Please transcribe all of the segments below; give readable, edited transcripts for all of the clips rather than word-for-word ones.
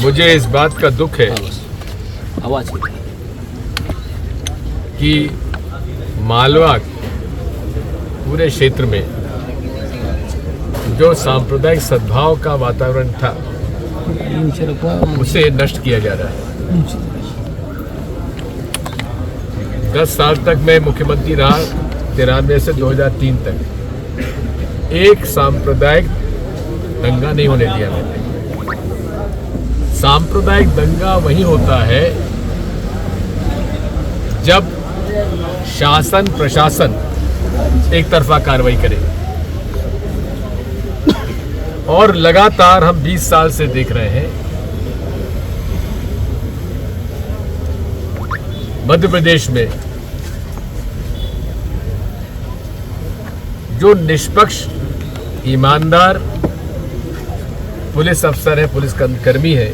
मुझे इस बात का दुख है कि मालवा पूरे क्षेत्र में जो सांप्रदायिक सद्भाव का वातावरण था उसे नष्ट किया जा रहा है। 10 साल तक मैं मुख्यमंत्री रहा, 93 से 2003 तक एक सांप्रदायिक दंगा नहीं होने दिया मैंने। सांप्रदायिक दंगा वही होता है जब शासन प्रशासन एक तरफा कार्रवाई करे, और लगातार हम 20 साल से देख रहे हैं मध्य प्रदेश में जो निष्पक्ष ईमानदार पुलिस अफसर है, पुलिस कर्मी है,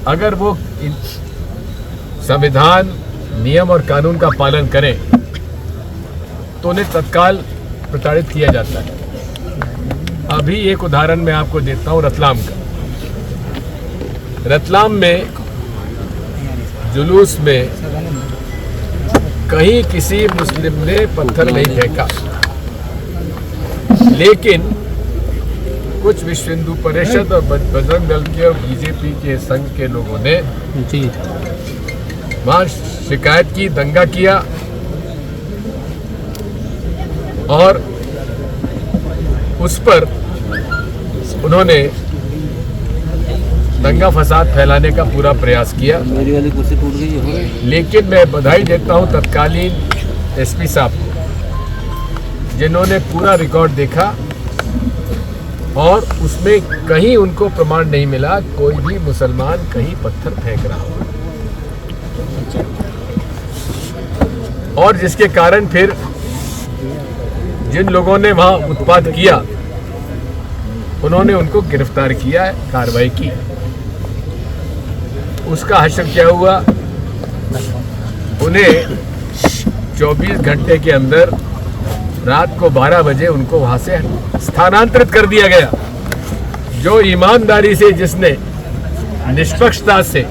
अगर वो संविधान, नियम और कानून का पालन करें तो उन्हें तत्काल प्रताड़ित किया जाता है। अभी एक उदाहरण मैं आपको देता हूं रतलाम का। रतलाम में जुलूस में कहीं किसी मुस्लिम ने पत्थर नहीं फेंका, लेकिन कुछ विश्व हिंदू परिषद और बजरंग दल के और बीजेपी के संघ के लोगों ने वहां शिकायत की, दंगा किया और उस पर उन्होंने दंगा फसाद फैलाने का पूरा प्रयास किया। मेरी वाली कुर्सी टूट गई है। लेकिन मैं बधाई देता हूं तत्कालीन एसपी साहब को, जिन्होंने पूरा रिकॉर्ड देखा और उसमें कहीं उनको प्रमाण नहीं मिला कोई भी मुसलमान कहीं पत्थर फेंक रहा हो, और जिसके कारण फिर जिन लोगों ने वहां उत्पात किया उन्होंने उनको गिरफ्तार किया, कार्रवाई की। उसका हश्र क्या हुआ, उन्हें 24 घंटे के अंदर रात को 12 बजे उनको वहां से स्थानांतरित कर दिया गया। जो ईमानदारी से, जिसने निष्पक्षता से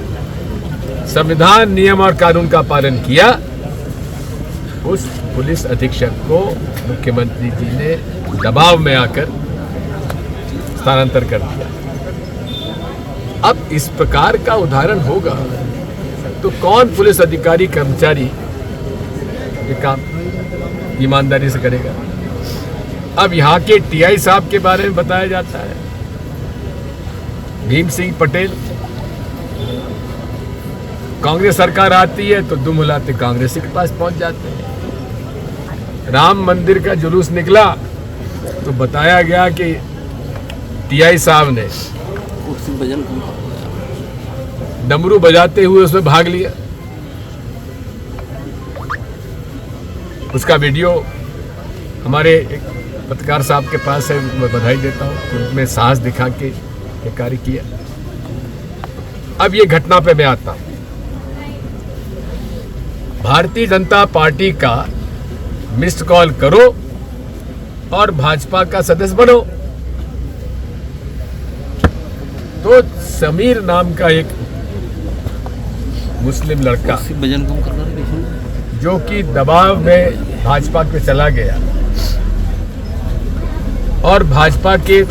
संविधान, नियम और कानून का पालन किया, उस पुलिस अधीक्षक को मुख्यमंत्री जी ने दबाव में आकर स्थानांतर कर दिया। अब इस प्रकार का उदाहरण होगा तो कौन पुलिस अधिकारी, कर्मचारी ये काम ईमानदारी से करेगा? अब यहाँ के टीआई साहब के बारे में बताया जाता है, भीम सिंह पटेल। कांग्रेस सरकार आती है तो दुम हिलाते कांग्रेस के पास पहुंच जाते हैं। राम मंदिर का जुलूस निकला तो बताया गया कि टीआई साहब ने डमरू बजाते हुए उसमें भाग लिया। उसका वीडियो हमारे एक पत्रकार साहब के पास है, मैं बधाई देता हूँ, उनमें साहस दिखा के ये कार्य किया। अब ये घटना पे मैं आता हूँ। भारतीय जनता पार्टी का मिस्ड कॉल करो और भाजपा का सदस्य बनो। तो समीर नाम का एक मुस्लिम लड़का जो कि दबाव में भाजपा पे चला गया और भाजपा के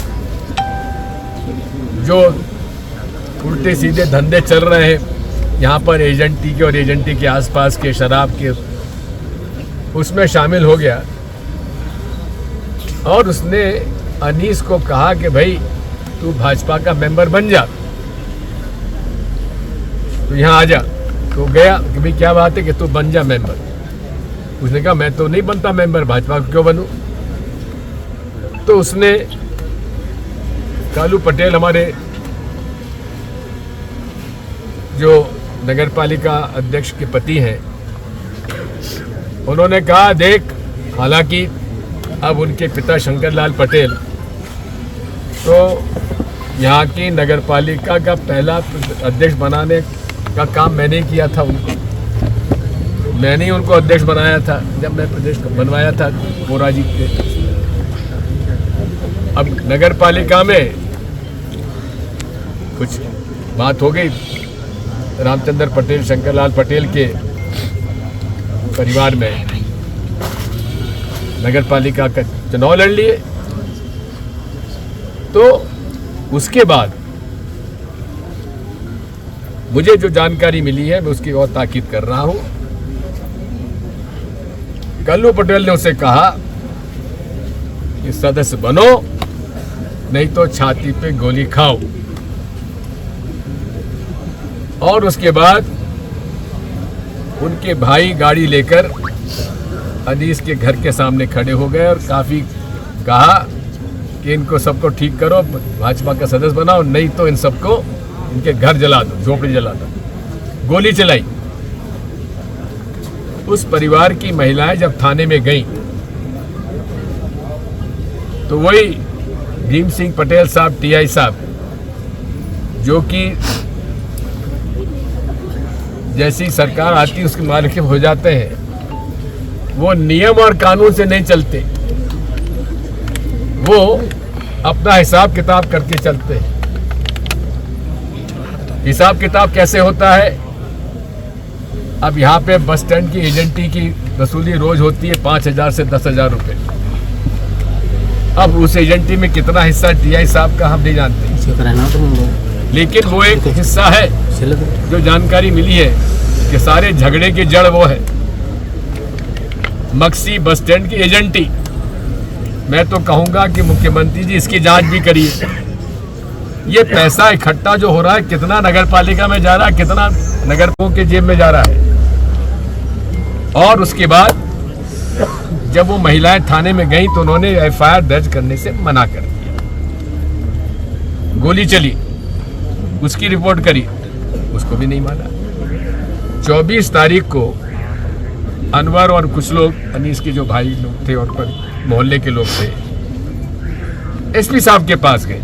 जो उल्टे सीधे धंधे चल रहे हैं यहाँ पर, एजेंटी के और एजेंटी के आसपास के, शराब के, उसमें शामिल हो गया। और उसने अनीस को कहा कि भाई तू भाजपा का मेंबर बन जा, तो यहाँ आ जा। तो गया कि भाई क्या बात है कि तू बन जा मेंबर। उसने कहा मैं तो नहीं बनता मेंबर, भाजपा को क्यों बनूं? तो उसने कालू पटेल, हमारे जो नगर पालिका अध्यक्ष के पति हैं, उन्होंने कहा देख, हालांकि अब उनके पिता शंकर लाल पटेल तो यहाँ की नगर पालिका का पहला अध्यक्ष बनाने का काम मैंने किया था उनको, मैंने ही उनको अध्यक्ष बनाया था जब मैं प्रदेश बनवाया था मोरा जी के। अब नगर पालिका में कुछ बात हो गई, रामचंद्र पटेल, शंकरलाल पटेल के परिवार में नगर पालिका का चुनाव लड़ लिए। तो उसके बाद मुझे जो जानकारी मिली है मैं उसकी और ताकीद कर रहा हूं। कल्लू पटेल ने उसे कहा कि सदस्य बनो, नहीं तो छाती पे गोली खाओ। और उसके बाद उनके भाई गाड़ी लेकर अनीस के घर के सामने खड़े हो गए और काफी कहा कि इनको सबको ठीक करो, भाजपा का सदस्य बनाओ, नहीं तो इन सबको इनके घर जला दो, झोपड़ी जला दो। गोली चलाई। उस परिवार की महिलाएं जब थाने में गईं तो वही भीम सिंह पटेल साहब, टीआई साहब, जो कि जैसी सरकार आती है उसके मालिक हो जाते हैं, वो नियम और कानून से नहीं चलते, वो अपना हिसाब किताब करके चलते हैं। हिसाब किताब कैसे होता है? अब यहाँ पे बस स्टैंड की एजेंटी की वसूली रोज होती है 5,000 से 10,000 रुपए। अब उस एजेंटी में कितना हिस्सा टीआई साहब का हम नहीं जानते, लेकिन वो एक हिस्सा है। जो जानकारी मिली है कि सारे झगड़े की जड़ वो है मक्सी बस स्टैंड की एजेंटी। मैं तो कहूंगा कि मुख्यमंत्री जी इसकी जांच भी करिए। ये पैसा इकट्ठा जो हो रहा है कितना नगर पालिका में जा रहा है, कितना नगरपालिका के जेब में जा रहा है। और उसके बाद जब वो महिलाएं थाने में गईं तो उन्होंने एफआईआर दर्ज करने से मना कर दिया। गोली चली, उसकी रिपोर्ट करी, उसको भी नहीं माना। 24 तारीख को अनवर और कुछ लोग, अनीस के जो भाई लोग थे और मोहल्ले के लोग थे, एसपी साहब के पास गए।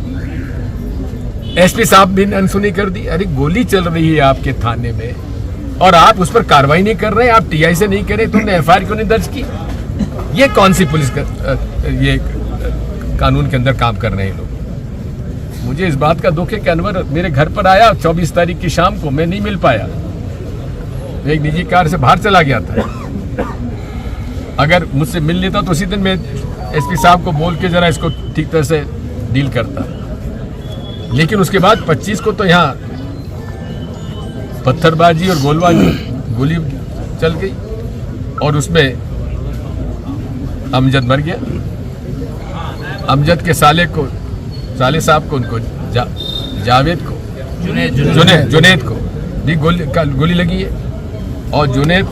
एसपी साहब भी अनसुनी कर दी। अरे गोली चल रही है आपके थाने में और आप उस पर कार्रवाई नहीं कर रहे, आप टीआई से नहीं कर रहे, तुमने एफआईआर क्यों नहीं दर्ज की? ये कौन सी पुलिस का ये कानून के अंदर काम कर रहे हैं लोग? मुझे इस बात का दुख है कि अनवर मेरे घर पर आया 24 तारीख की शाम को, मैं नहीं मिल पाया, मैं एक निजी कार से बाहर चला गया था। अगर मुझसे मिल लेता तो उसी दिन मैं एसपी साहब को बोल के जरा इसको ठीक तरह से डील करता। लेकिन उसके बाद 25 को तो यहाँ पत्थरबाजी और गोली चल गई और उसमें अमजद मर गया। अमजद के साले साहब को, उनको जावेद को, जुनेद को भी गोली लगी है। और जुनेद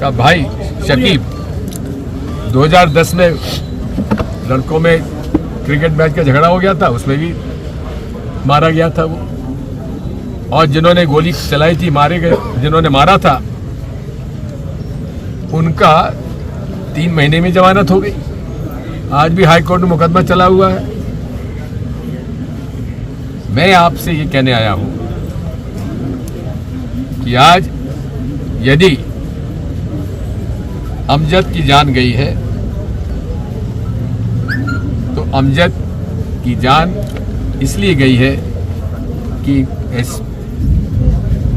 का भाई शकीब 2010 में लड़कों में क्रिकेट मैच का झगड़ा हो गया था, उसमें भी मारा गया था वो। और जिन्होंने गोली चलाई थी, मारे गए, जिन्होंने मारा था, उनका 3 महीने में जमानत हो गई। आज भी हाई कोर्ट में मुकदमा चला हुआ है। मैं आपसे ये कहने आया हूं कि आज यदि अमजद की जान गई है तो अमजद की जान इसलिए गई है कि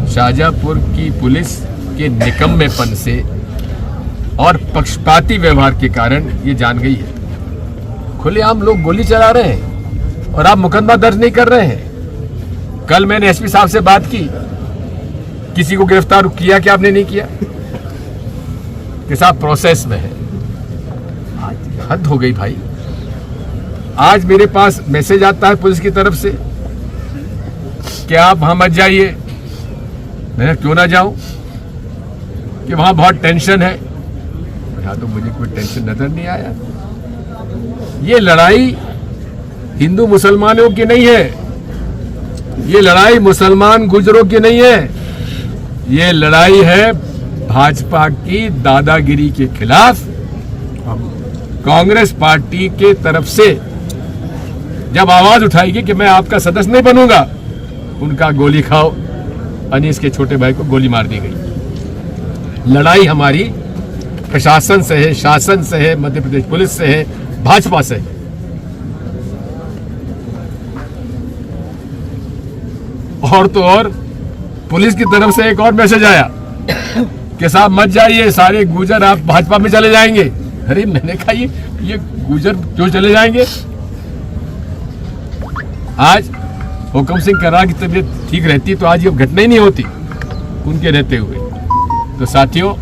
शाहजहांपुर की पुलिस के निकम्मेपन से और पक्षपाती व्यवहार के कारण ये जान गई है। खुलेआम लोग गोली चला रहे हैं और आप मुकदमा दर्ज नहीं कर रहे हैं। कल मैंने एसपी साहब से बात की, किसी को गिरफ्तार किया कि आपने नहीं किया? कि साहब प्रोसेस में है। हद हो गई भाई। आज मेरे पास मैसेज आता है पुलिस की तरफ से कि आप वहां मत जाइए। मैं क्यों ना जाऊं? कि वहां बहुत टेंशन है। यहां तो मुझे कोई टेंशन नजर नहीं आया। ये लड़ाई हिंदू मुसलमानों की नहीं है, ये लड़ाई मुसलमान गुजरों की नहीं है, ये लड़ाई है भाजपा की दादागिरी के खिलाफ। कांग्रेस पार्टी के तरफ से जब आवाज उठाएगी कि मैं आपका सदस्य नहीं बनूंगा, उनका गोली खाओ। अनीस के छोटे भाई को गोली मार दी गई। लड़ाई हमारी प्रशासन से है, शासन से है, मध्य प्रदेश पुलिस से है, भाजपा से है। और तो और पुलिस की तरफ से एक और मैसेज आया कि साहब मत जाइए, सारे गुजर आप भाजपा में चले जाएंगे। अरे मैंने कहा ये गुजर क्यों चले जाएंगे? आज हुक्म सिंह करार की तबीयत ठीक रहती तो आज ये घटना ही नहीं होती उनके रहते हुए। तो साथियों,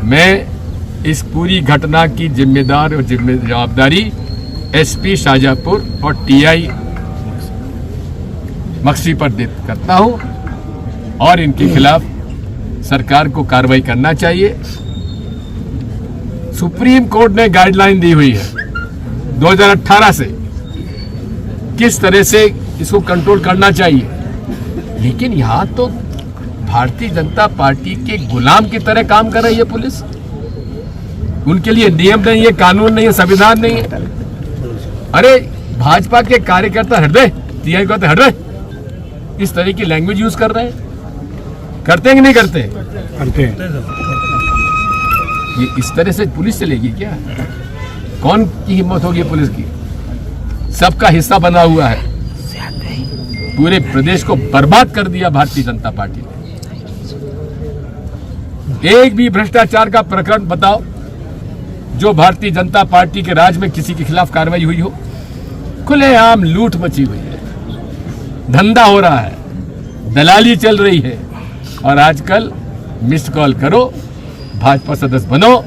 मैं इस पूरी घटना की जिम्मेदार और जवाबदारी एसपी शाहजहांपुर और टीआई मक्सी पर करता हूं और इनके खिलाफ सरकार को कार्रवाई करना चाहिए। सुप्रीम कोर्ट ने गाइडलाइन दी हुई है 2018 से किस तरह से इसको कंट्रोल करना चाहिए, लेकिन यहां तो भारतीय जनता पार्टी के गुलाम की तरह काम कर रही है पुलिस। उनके लिए नियम नहीं है, कानून नहीं है, संविधान नहीं है। अरे भाजपा के कार्यकर्ता हट रहे, टीआई को हट रहे, इस तरह की लैंग्वेज यूज कर रहे हैं। करते हैं कि नहीं करते? करते हैं। ये इस तरह से पुलिस चलेगी क्या? कौन की हिम्मत होगी पुलिस की? सबका हिस्सा बना हुआ है, पूरे प्रदेश को बर्बाद कर दिया भारतीय जनता पार्टी ने। एक भी भ्रष्टाचार का प्रकरण बताओ जो भारतीय जनता पार्टी के राज में किसी के खिलाफ कार्रवाई हुई हो? खुलेआम लूट मची हुई है, धंधा हो रहा है, दलाली चल रही है। और आजकल मिस्ड कॉल करो, भाजपा सदस्य बनो,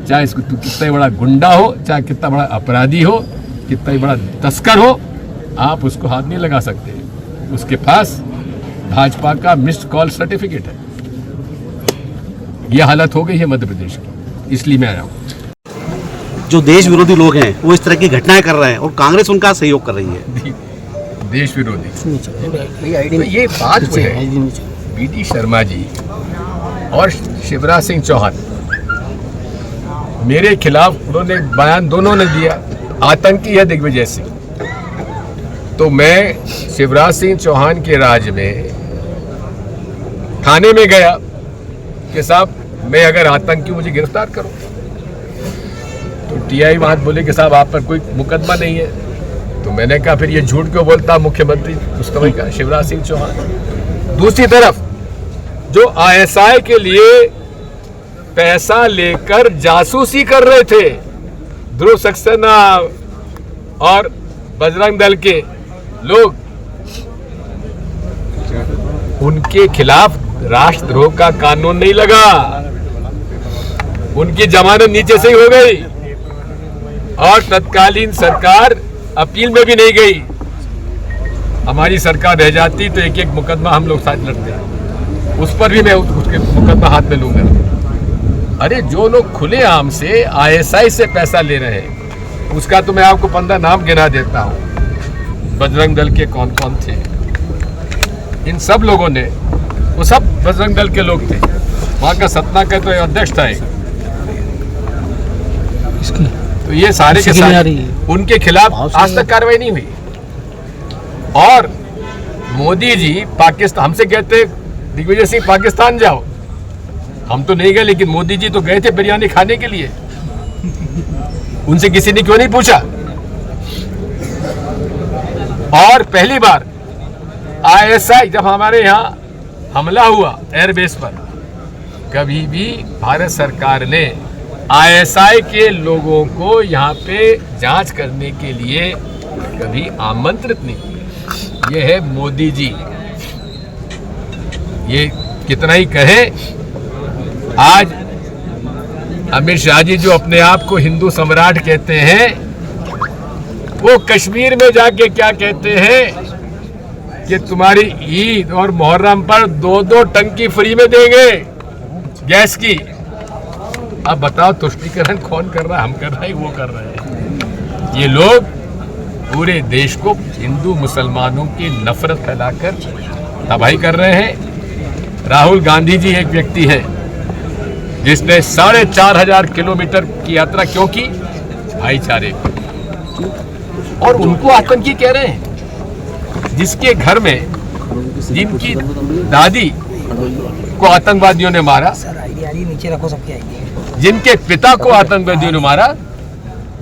चाहे इसको तू कितना बड़ा गुंडा हो, चाहे कितना बड़ा अपराधी हो, कितना बड़ा तस्कर हो, आप उसको हाथ नहीं लगा सकते। उसके पास भाजपा का मिस्ड कॉल सर्टिफिकेट है। यह हालत हो गई है मध्य प्रदेश की, इसलिए मैं आया हूँ। जो देश विरोधी लोग हैं वो इस तरह की घटनाएं कर रहे हैं और कांग्रेस उनका सहयोग कर रही है। देश विरोधी तो ये बात जो है बीडी शर्मा जी और शिवराज सिंह चौहान, मेरे खिलाफ उन्होंने बयान दोनों ने दिया, आतंकी है दिग्विजय सिंह। तो मैं शिवराज सिंह चौहान के राज में थाने में गया कि साहब मैं अगर आतंकी मुझे गिरफ्तार करो। तो टीआई वहां बोले कि साहब आप पर कोई मुकदमा नहीं है। तो मैंने कहा फिर ये झूठ क्यों बोलता मुख्यमंत्री? उसका वही कहा शिवराज सिंह चौहान। दूसरी तरफ जो आईएसआई के लिए पैसा लेकर जासूसी कर रहे थे, ध्रुव सक्सेना और बजरंग दल के लोग, उनके खिलाफ राष्ट्रद्रोह का कानून नहीं लगा, उनकी जमानत नीचे से ही हो गई और तत्कालीन सरकार अपील में भी नहीं गई। हमारी सरकार रह जाती तो एक एक मुकदमा हम लोग साथ लड़ते, उस पर भी मैं उसके मुकदमा हाथ में लूंगा। अरे जो लोग खुलेआम से आईएसआई से पैसा ले रहे हैं, उसका तो मैं आपको 15 नाम गिना देता हूं। बजरंग दल के कौन कौन थे? इन सब लोगों ने, वो सब बजरंग दल के लोग थे। वहां का सतना का तो अध्यक्ष था। तो ये सारे के सारे उनके खिलाफ आज तक कार्रवाई नहीं हुई। और मोदी जी पाकिस्तान, हमसे कहते दिग्विजय सिंह पाकिस्तान जाओ, हम तो नहीं गए, लेकिन मोदी जी तो गए थे बिरयानी खाने के लिए। उनसे किसी ने क्यों नहीं पूछा? और पहली बार आईएसआई जब हमारे यहाँ हमला हुआ एयरबेस पर, कभी भी भारत सरकार ने आईएसआई के लोगों को यहाँ पे जांच करने के लिए कभी आमंत्रित नहीं किया। ये है मोदी जी। ये कितना ही कहे, आज अमित शाह जी जो अपने आप को हिंदू सम्राट कहते हैं, वो कश्मीर में जाके क्या कहते हैं कि तुम्हारी ईद और मुहर्रम पर 2-2 टंकी फ्री में देंगे गैस की। अब बताओ तुष्टीकरण कौन कर रहा है? हम कर रहे हैं, वो कर रहे हैं। ये लोग पूरे देश को हिंदू मुसलमानों की नफरत फैलाकर तबाही कर रहे हैं। राहुल गांधी जी एक व्यक्ति है जिसने 4,500 किलोमीटर की यात्रा क्यों की? भाईचारे। और उनको आतंकी कह रहे हैं, जिसके घर में जिनकी दादी को आतंकवादियों ने मारा, नीचे रखो सबके, जिनके पिता को आतंकवादियों ने मारा,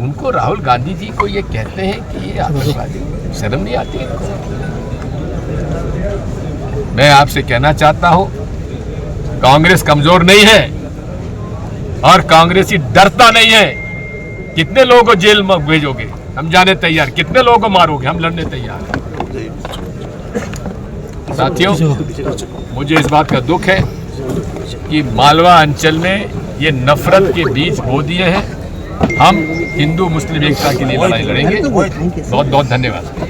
उनको राहुल गांधी जी को ये कहते हैं कि ये आतंकवादी। शर्म नहीं आती है? मैं आपसे कहना चाहता हूं, कांग्रेस कमजोर नहीं है और कांग्रेसी डरता नहीं है। कितने लोगों को जेल में भेजोगे, हम जाने तैयार। कितने लोगों को मारोगे, हम लड़ने तैयार हैं। साथियों, मुझे इस बात का दुख है कि मालवा अंचल में ये नफरत के बीज बो दिए हैं। हम हिंदू मुस्लिम एकता के लिए लड़ाई लड़ेंगे। बहुत बहुत धन्यवाद।